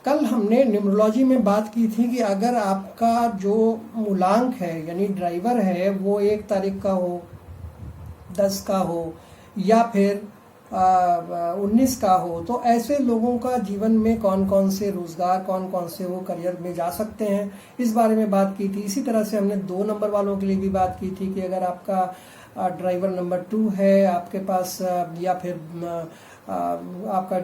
कल हमने न्यूमरोलॉजी में बात की थी कि अगर आपका जो मूलांक है यानी ड्राइवर है वो 1 तारीख का हो, 10 का हो या फिर 19 का हो, तो ऐसे लोगों का जीवन में कौन कौन से रोजगार, कौन कौन से वो करियर में जा सकते हैं, इस बारे में बात की थी। इसी तरह से हमने 2 नंबर वालों के लिए भी बात की थी कि अगर आपका ड्राइवर नंबर 2 है आपके पास, या फिर आपका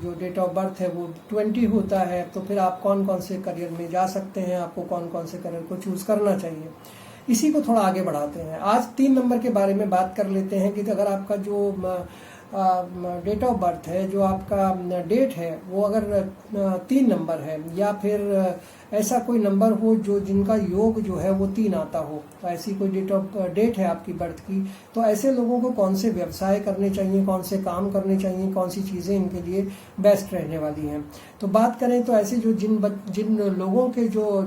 जो डेट ऑफ बर्थ है वो 20 होता है, तो फिर आप कौन कौन से करियर में जा सकते हैं, आपको कौन कौन से करियर को चूज करना चाहिए। इसी को थोड़ा आगे बढ़ाते हैं। आज 3 नंबर के बारे में बात कर लेते हैं कि अगर आपका जो डेट ऑफ बर्थ है, जो आपका डेट है वो अगर 3 नंबर है या फिर ऐसा कोई नंबर हो जो जिनका योग जो है वो 3 आता हो, तो ऐसी कोई डेट है आपकी बर्थ की, तो ऐसे लोगों को कौन से व्यवसाय करने चाहिए, कौन से काम करने चाहिए, कौन सी चीज़ें इनके लिए बेस्ट रहने वाली हैं। तो बात करें तो ऐसे जो जिन लोगों के जो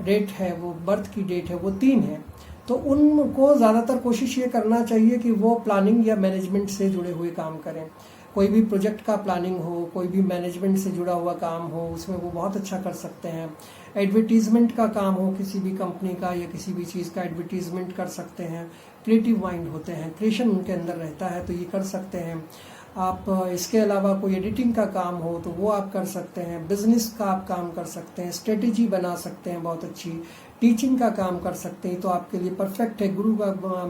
डेट है, वो बर्थ की डेट है वो 3 है, तो उनको ज़्यादातर कोशिश ये करना चाहिए कि वो प्लानिंग या मैनेजमेंट से जुड़े हुए काम करें। कोई भी प्रोजेक्ट का प्लानिंग हो, कोई भी मैनेजमेंट से जुड़ा हुआ काम हो, उसमें वो बहुत अच्छा कर सकते हैं। एडवर्टीजमेंट का काम हो किसी भी कंपनी का या किसी भी चीज़ का एडवर्टीजमेंट कर सकते हैं। क्रिएटिव माइंड होते हैं, क्रिएशन उनके अंदर रहता है, तो ये कर सकते हैं आप। इसके अलावा कोई एडिटिंग का काम हो तो वो आप कर सकते हैं। बिजनेस का आप काम कर सकते हैं, स्ट्रेटेजी बना सकते हैं बहुत अच्छी। टीचिंग का काम कर सकते हैं, तो आपके लिए परफेक्ट है। गुरु का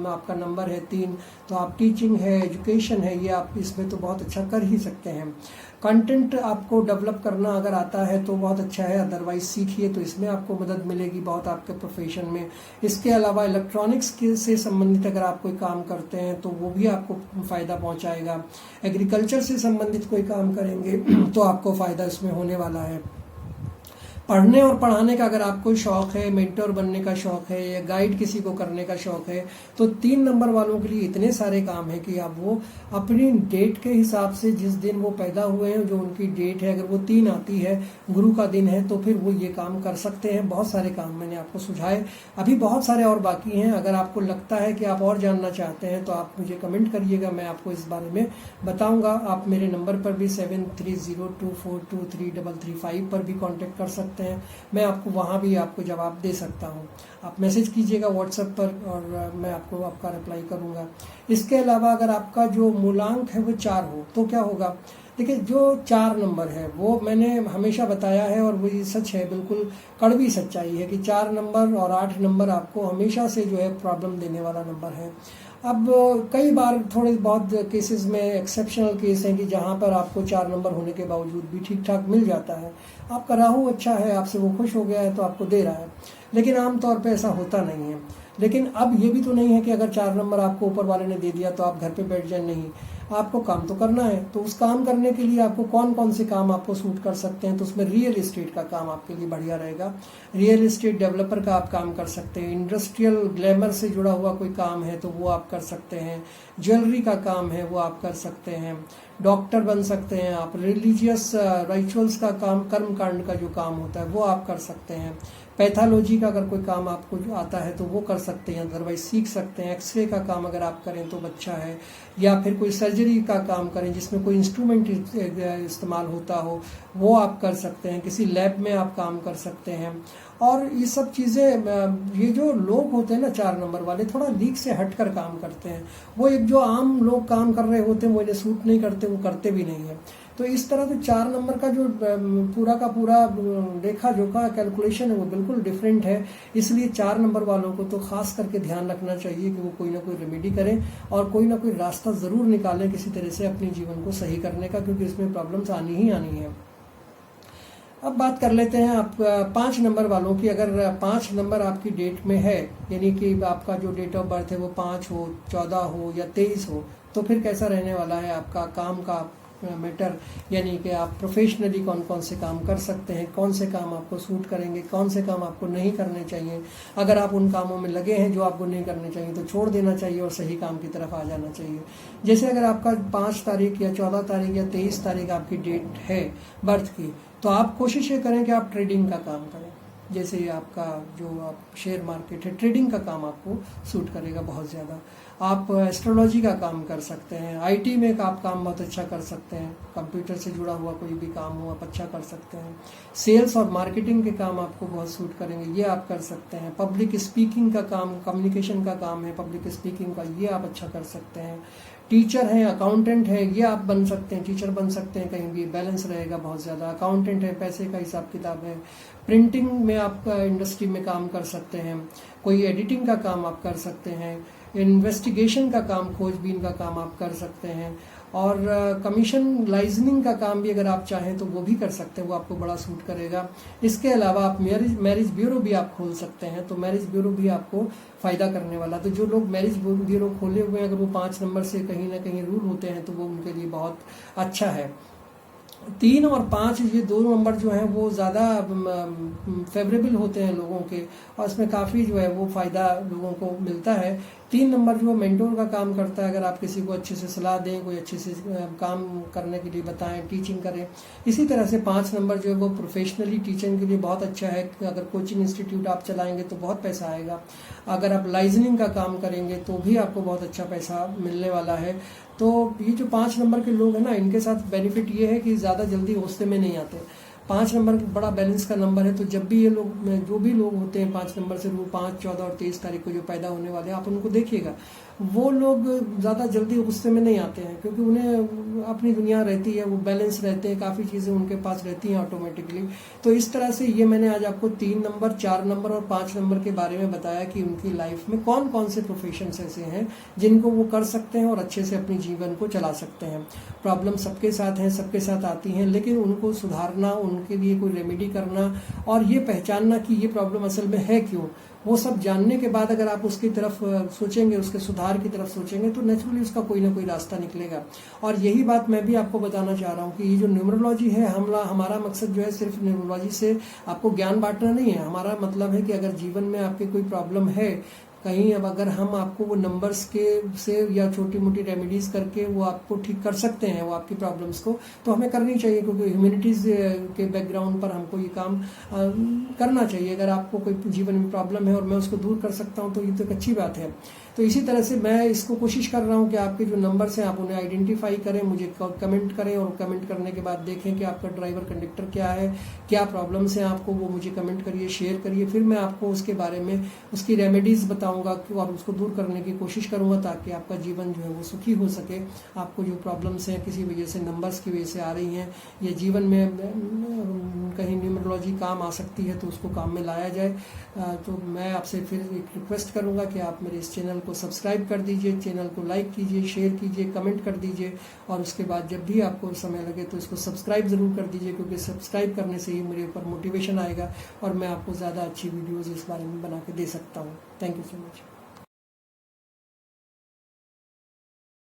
आपका नंबर है 3, तो आप टीचिंग है, एजुकेशन है, ये आप इसमें तो बहुत अच्छा कर ही सकते हैं। कंटेंट आपको डेवलप करना अगर आता है तो बहुत अच्छा है, अदरवाइज सीखिए, तो इसमें आपको मदद मिलेगी बहुत आपके प्रोफेशन में। इसके अलावा इलेक्ट्रॉनिक्स से संबंधित अगर आप कोई काम करते हैं तो वो भी आपको फ़ायदा पहुंचाएगा। एग्रीकल्चर से संबंधित कोई काम करेंगे तो आपको फ़ायदा इसमें होने वाला है। पढ़ने और पढ़ाने का अगर आपको शौक है, मेंटर बनने का शौक है या गाइड किसी को करने का शौक है, तो 3 नंबर वालों के लिए इतने सारे काम है कि आप वो अपनी डेट के हिसाब से, जिस दिन वो पैदा हुए हैं, जो उनकी डेट है, अगर वो 3 आती है, गुरु का दिन है, तो फिर वो ये काम कर सकते हैं। बहुत सारे काम मैंने आपको सुझाए, अभी बहुत सारे और बाकी हैं। अगर आपको लगता है कि आप और जानना चाहते हैं तो आप मुझे कमेंट करिएगा, मैं आपको इस बारे में बताऊंगा। आप मेरे नंबर पर भी 7302423335 पर भी कॉन्टेक्ट कर सकते हैं, मैं आपको वहां भी आपको जवाब दे सकता हूं। आप मैसेज कीजिएगा व्हाट्सएप पर और मैं आपको आपका रिप्लाई करूंगा। इसके अलावा अगर आपका जो मूलांक है वो 4 हो तो क्या होगा। देखिए, जो 4 नंबर है वो मैंने हमेशा बताया है और वो ये सच है, बिल्कुल कड़वी सच्चाई है कि 4 नंबर और 8 नंबर आपको हमेशा से जो है प्रॉब्लम देने वाला नंबर है। अब कई बार थोड़े बहुत केसेस में एक्सेप्शनल केस हैं कि जहां पर आपको 4 नंबर होने के बावजूद भी ठीक ठाक मिल जाता है। आपका राहु अच्छा है, आपसे वो खुश हो गया है तो आपको दे रहा है, लेकिन आमतौर पे ऐसा होता नहीं है। लेकिन अब ये भी तो नहीं है कि अगर 4 नंबर आपको ऊपर वाले ने दे दिया तो आप घर पे बैठ जाए, नहीं, आपको काम तो करना है। तो उस काम करने के लिए आपको कौन कौन से काम आपको सूट कर सकते हैं, तो उसमें रियल एस्टेट का काम आपके लिए बढ़िया रहेगा। रियल एस्टेट डेवलपर का आप काम कर सकते हैं। इंडस्ट्रियल ग्लैमर से जुड़ा हुआ कोई काम है तो वो आप कर सकते हैं। ज्वेलरी का काम है वो आप कर सकते हैं। डॉक्टर बन सकते हैं आप। रिलीजियस रिचुअल्स का काम, कर्म कांड का जो काम होता है वो आप कर सकते हैं। पैथोलॉजी का अगर कोई काम आपको जो आता है तो वो कर सकते हैं, अदरवाइज सीख सकते हैं। एक्सरे का काम अगर आप करें तो अच्छा है, या फिर कोई सर्जरी का काम करें जिसमें कोई इंस्ट्रूमेंट इस्तेमाल होता हो वो आप कर सकते हैं। किसी लैब में आप काम कर सकते हैं। और ये सब चीज़ें, ये जो लोग होते हैं ना 4 नंबर वाले, थोड़ा लीक से हटकर काम करते हैं। वो एक जो आम लोग काम कर रहे होते हैं वो इन्हें सूट नहीं करते, वो करते भी नहीं है। तो इस तरह से 4 नंबर का जो पूरा का पूरा लेखा जोखा कैलकुलेशन है वो बिल्कुल डिफरेंट है। इसलिए 4 नंबर वालों को तो खास करके ध्यान रखना चाहिए कि वो कोई ना कोई रेमेडी करें और कोई ना कोई रास्ता ज़रूर निकालें किसी तरह से अपने जीवन को सही करने का, क्योंकि इसमें प्रॉब्लम्स आनी ही आनी है। अब बात कर लेते हैं आप 5 नंबर वालों की। अगर 5 नंबर आपकी डेट में है, यानी कि आपका जो डेट ऑफ बर्थ है वो 5 हो, 14 हो या 23 हो, तो फिर कैसा रहने वाला है आपका काम का मैटर, यानी कि आप प्रोफेशनली कौन कौन से काम कर सकते हैं, कौन से काम आपको सूट करेंगे, कौन से काम आपको नहीं करने चाहिए। अगर आप उन कामों में लगे हैं जो आपको नहीं करने चाहिए तो छोड़ देना चाहिए और सही काम की तरफ आ जाना चाहिए। जैसे अगर आपका 5 तारीख या 14 तारीख या 23 तारीख आपकी डेट है बर्थ की, तो आप कोशिश ये करें कि आप ट्रेडिंग का काम करें। जैसे आपका जो आप शेयर मार्केट है, ट्रेडिंग का काम आपको सूट करेगा बहुत ज़्यादा। आप एस्ट्रोलॉजी का काम कर सकते हैं, आईटी में आप काम बहुत अच्छा कर सकते हैं, कंप्यूटर से जुड़ा हुआ कोई भी काम हो आप अच्छा कर सकते हैं। सेल्स और मार्केटिंग के काम आपको बहुत सूट करेंगे, ये आप कर सकते हैं। पब्लिक स्पीकिंग का काम, कम्युनिकेशन का काम है पब्लिक स्पीकिंग का, ये आप अच्छा कर सकते हैं। टीचर हैं, अकाउंटेंट है, ये आप बन सकते हैं, टीचर बन सकते हैं, कहीं भी बैलेंस रहेगा बहुत ज़्यादा। अकाउंटेंट है, पैसे का हिसाब किताब है। प्रिंटिंग में आप इंडस्ट्री में काम कर सकते हैं, कोई एडिटिंग का काम आप कर सकते हैं, इन्वेस्टिगेशन का काम, खोजबीन का काम आप कर सकते हैं, और कमीशन लाइजनिंग का काम भी अगर आप चाहें तो वो भी कर सकते हैं, वो आपको बड़ा सूट करेगा। इसके अलावा आप मैरिज ब्यूरो भी आप खोल सकते हैं, तो मैरिज ब्यूरो भी आपको फ़ायदा करने वाला। तो जो लोग मैरिज ब्यूरो खोले हुए हैं, अगर वो 5 नंबर से कहीं ना कहीं रूल होते हैं तो वो उनके लिए बहुत अच्छा है। 3 और 5 ये 2 नंबर जो हैं वो ज़्यादा फेवरेबल होते हैं लोगों के, और इसमें काफ़ी जो है वो फ़ायदा लोगों को मिलता है। 3 नंबर जो मेंटोर का काम करता है, अगर आप किसी को अच्छे से सलाह दें, कोई अच्छे से काम करने के लिए बताएं, टीचिंग करें। इसी तरह से 5 नंबर जो है वो प्रोफेशनली टीचिंग के लिए बहुत अच्छा है। अगर कोचिंग इंस्टीट्यूट आप चलाएंगे तो बहुत पैसा आएगा, अगर आप लाइजनिंग का काम करेंगे तो भी आपको बहुत अच्छा पैसा मिलने वाला है। तो ये जो 5 नंबर के लोग हैं ना, इनके साथ बेनिफिट ये है कि ज़्यादा जल्दी गुस्से में नहीं आते। 5 नंबर बड़ा बैलेंस का नंबर है, तो जब भी ये लोग, जो भी लोग होते हैं 5 नंबर से, वो 5, 14 और 23 तारीख को जो पैदा होने वाले हैं, आप उनको देखिएगा, वो लोग ज़्यादा जल्दी गुस्से में नहीं आते हैं, क्योंकि उन्हें अपनी दुनिया रहती है, वो बैलेंस रहते हैं, काफ़ी चीज़ें उनके पास रहती हैं ऑटोमेटिकली। तो इस तरह से ये मैंने आज आपको 3 नंबर, 4 नंबर और 5 नंबर के बारे में बताया कि उनकी लाइफ में कौन कौन से प्रोफेशंस ऐसे हैं जिनको वो कर सकते हैं और अच्छे से अपनी जीवन को चला सकते हैं। प्रॉब्लम सबके साथ हैं, सबके साथ आती हैं, लेकिन उनको सुधारना, उनके लिए कोई रेमेडी करना और ये पहचानना कि ये प्रॉब्लम असल में है क्यों, वो सब जानने के बाद अगर आप उसकी तरफ सोचेंगे, उसके सुधार की तरफ सोचेंगे, तो नेचुरली उसका कोई ना कोई रास्ता निकलेगा। और यही बात मैं भी आपको बताना चाह रहा हूँ कि ये जो न्यूमरोलॉजी है, हमारा मकसद जो है सिर्फ न्यूमरोलॉजी से आपको ज्ञान बांटना नहीं है। हमारा मतलब है कि अगर जीवन में आपके कोई प्रॉब्लम है कहीं, अब अगर हम आपको वो नंबर्स के से या छोटी मोटी रेमेडीज करके वो आपको ठीक कर सकते हैं, वो आपकी प्रॉब्लम्स को, तो हमें करनी चाहिए, क्योंकि ह्यूमैनिटीज़ के बैकग्राउंड पर हमको ये काम करना चाहिए। अगर आपको कोई जीवन में प्रॉब्लम है और मैं उसको दूर कर सकता हूँ तो ये तो एक अच्छी बात है। तो इसी तरह से मैं इसको कोशिश कर रहा हूँ कि आपके जो नंबर्स हैं आप उन्हें आइडेंटिफाई करें, मुझे कमेंट करें, और कमेंट करने के बाद देखें कि आपका ड्राइवर कंडक्टर क्या है, क्या प्रॉब्लम्स हैं आपको, वो मुझे कमेंट करिए, शेयर करिए। फिर मैं आपको उसके बारे में उसकी रेमेडीज़ बताऊंगा और उसको दूर करने की कोशिश करूंगा, ताकि आपका जीवन जो है वो सुखी हो सके। आपको जो प्रॉब्लम्स हैं किसी वजह से, नंबर्स की वजह से आ रही हैं, या जीवन में कहीं न्यूमरोलॉजी काम आ सकती है, तो उसको काम में लाया जाए। तो मैं आपसे फिर एक रिक्वेस्ट करूंगा कि आप मेरे इस चैनल को सब्सक्राइब कर दीजिए, चैनल को लाइक कीजिए, शेयर कीजिए, कमेंट कर दीजिए, और उसके बाद जब भी आपको समय लगे तो इसको सब्सक्राइब ज़रूर कर दीजिए, क्योंकि सब्सक्राइब करने से ही मेरे ऊपर मोटिवेशन आएगा और मैं आपको ज़्यादा अच्छी वीडियोज़ इस बारे में बना के दे सकता हूँ। Thank you so much.